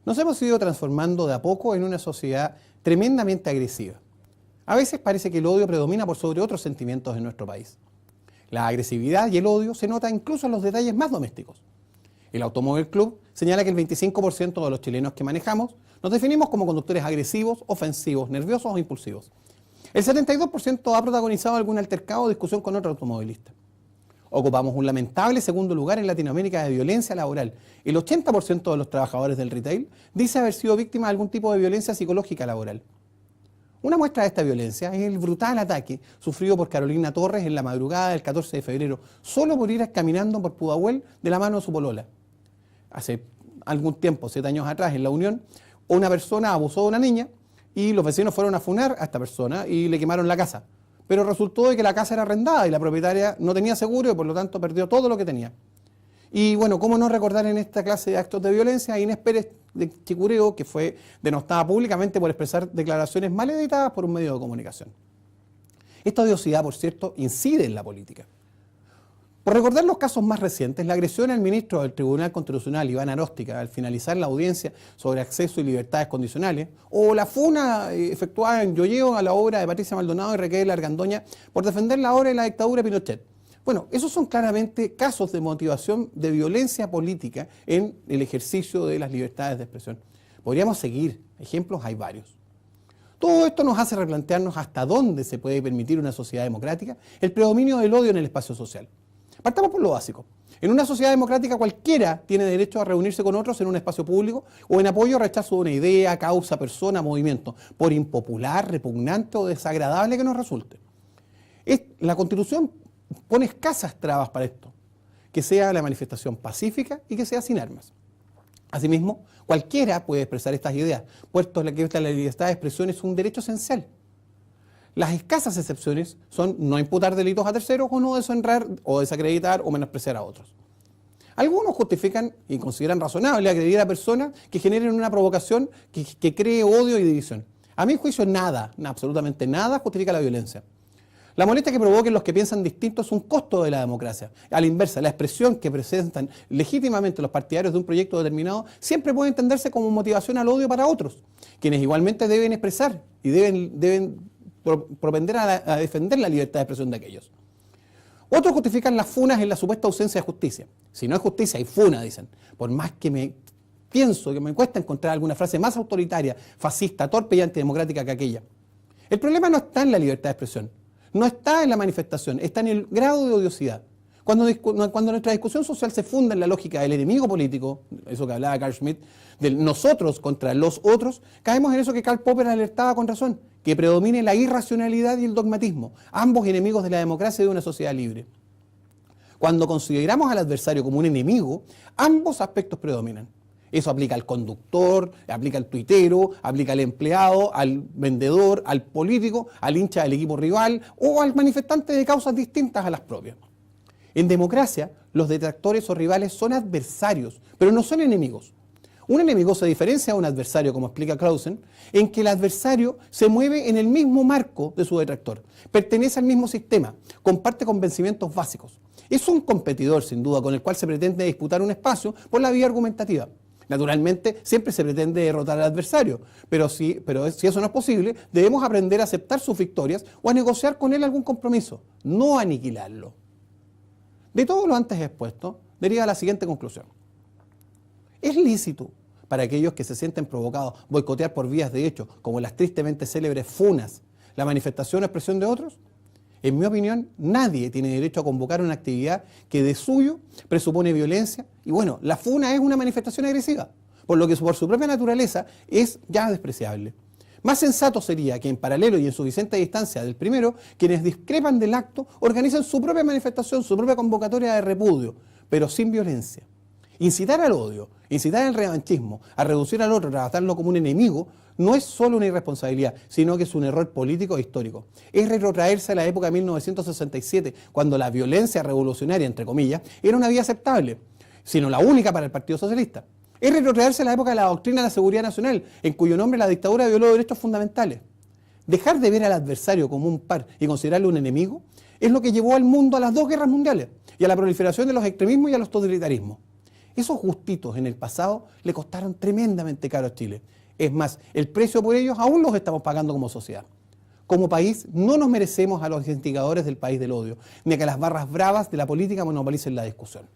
Nos hemos ido transformando de a poco en una sociedad tremendamente agresiva. A veces parece que el odio predomina por sobre otros sentimientos en nuestro país. La agresividad y el odio se nota incluso en los detalles más domésticos. El Automóvil Club señala que el 25% de los chilenos que manejamos nos definimos como conductores agresivos, ofensivos, nerviosos o impulsivos. El 72% ha protagonizado algún altercado o discusión con otro automovilista. Ocupamos un lamentable segundo lugar en Latinoamérica de violencia laboral. El 80% de los trabajadores del retail dice haber sido víctima de algún tipo de violencia psicológica laboral. Una muestra de esta violencia es el brutal ataque sufrido por Carolina Torres en la madrugada del 14 de febrero, solo por ir caminando por Pudahuel de la mano de su polola. Hace algún tiempo, 7 años atrás, en La Unión, una persona abusó de una niña y los vecinos fueron a funar a esta persona y le quemaron la casa. Pero resultó de que la casa era arrendada y la propietaria no tenía seguro y por lo tanto perdió todo lo que tenía. Y bueno, ¿cómo no recordar en esta clase de actos de violencia a Inés Pérez de Chicureo, que fue denostada públicamente por expresar declaraciones mal editadas por un medio de comunicación? Esta odiosidad, por cierto, incide en la política. Por recordar los casos más recientes, la agresión al ministro del Tribunal Constitucional, Iván Aróstica, al finalizar la audiencia sobre acceso y libertades condicionales, o la funa efectuada en Yoyeo a la obra de Patricia Maldonado y Raquel Argandoña por defender la obra de la dictadura de Pinochet. Bueno, esos son claramente casos de motivación de violencia política en el ejercicio de las libertades de expresión. Podríamos seguir, ejemplos hay varios. Todo esto nos hace replantearnos hasta dónde se puede permitir una sociedad democrática el predominio del odio en el espacio social. Partamos por lo básico. En una sociedad democrática cualquiera tiene derecho a reunirse con otros en un espacio público o en apoyo o rechazo de una idea, causa, persona, movimiento, por impopular, repugnante o desagradable que nos resulte. La Constitución pone escasas trabas para esto, que sea la manifestación pacífica y que sea sin armas. Asimismo, cualquiera puede expresar estas ideas, puesto que la libertad de expresión es un derecho esencial. Las escasas excepciones son no imputar delitos a terceros o no deshonrar o desacreditar o menospreciar a otros. Algunos justifican y consideran razonable agredir a personas que generen una provocación que cree odio y división. A mi juicio absolutamente nada justifica la violencia. La molestia que provoquen los que piensan distinto es un costo de la democracia. A la inversa, la expresión que presentan legítimamente los partidarios de un proyecto determinado siempre puede entenderse como motivación al odio para otros, quienes igualmente deben expresar y deben propender a defender la libertad de expresión de aquellos. Otros justifican las funas en la supuesta ausencia de justicia. Si no hay justicia, hay funa, dicen. Por más que me cuesta encontrar alguna frase más autoritaria, fascista, torpe y antidemocrática que aquella. El problema no está en la libertad de expresión, no está en la manifestación, está en el grado de odiosidad. Cuando nuestra discusión social se funda en la lógica del enemigo político, eso que hablaba Carl Schmitt, del nosotros contra los otros, caemos en eso que Karl Popper alertaba con razón, que predomine la irracionalidad y el dogmatismo, ambos enemigos de la democracia y de una sociedad libre. Cuando consideramos al adversario como un enemigo, ambos aspectos predominan. Eso aplica al conductor, aplica al tuitero, aplica al empleado, al vendedor, al político, al hincha del equipo rival o al manifestante de causas distintas a las propias. En democracia, los detractores o rivales son adversarios, pero no son enemigos. Un enemigo se diferencia de un adversario, como explica Clausen, en que el adversario se mueve en el mismo marco de su detractor, pertenece al mismo sistema, comparte convencimientos básicos. Es un competidor, sin duda, con el cual se pretende disputar un espacio por la vía argumentativa. Naturalmente, siempre se pretende derrotar al adversario, pero si eso no es posible, debemos aprender a aceptar sus victorias o a negociar con él algún compromiso, no aniquilarlo. De todo lo antes expuesto, deriva la siguiente conclusión. ¿Es lícito para aquellos que se sienten provocados boicotear por vías de hecho, como las tristemente célebres funas, la manifestación o expresión de otros? En mi opinión, nadie tiene derecho a convocar una actividad que de suyo presupone violencia y bueno, la funa es una manifestación agresiva, por lo que por su propia naturaleza es ya despreciable. Más sensato sería que en paralelo y en suficiente distancia del primero, quienes discrepan del acto organicen su propia manifestación, su propia convocatoria de repudio, pero sin violencia. Incitar al odio, incitar al revanchismo, a reducir al otro, a tratarlo como un enemigo, no es solo una irresponsabilidad, sino que es un error político e histórico. Es retrotraerse a la época de 1967, cuando la violencia revolucionaria, entre comillas, era una vía aceptable, sino la única para el Partido Socialista. Es retrotraerse a la época de la doctrina de la seguridad nacional, en cuyo nombre la dictadura violó derechos fundamentales. Dejar de ver al adversario como un par y considerarlo un enemigo Es lo que llevó al mundo a las 2 guerras mundiales y a la proliferación de los extremismos y a los totalitarismos. Esos gustitos en el pasado le costaron tremendamente caro a Chile. Es más, el precio por ellos aún los estamos pagando como sociedad. Como país, no nos merecemos a los instigadores del país del odio, ni a que las barras bravas de la política monopolicen la discusión.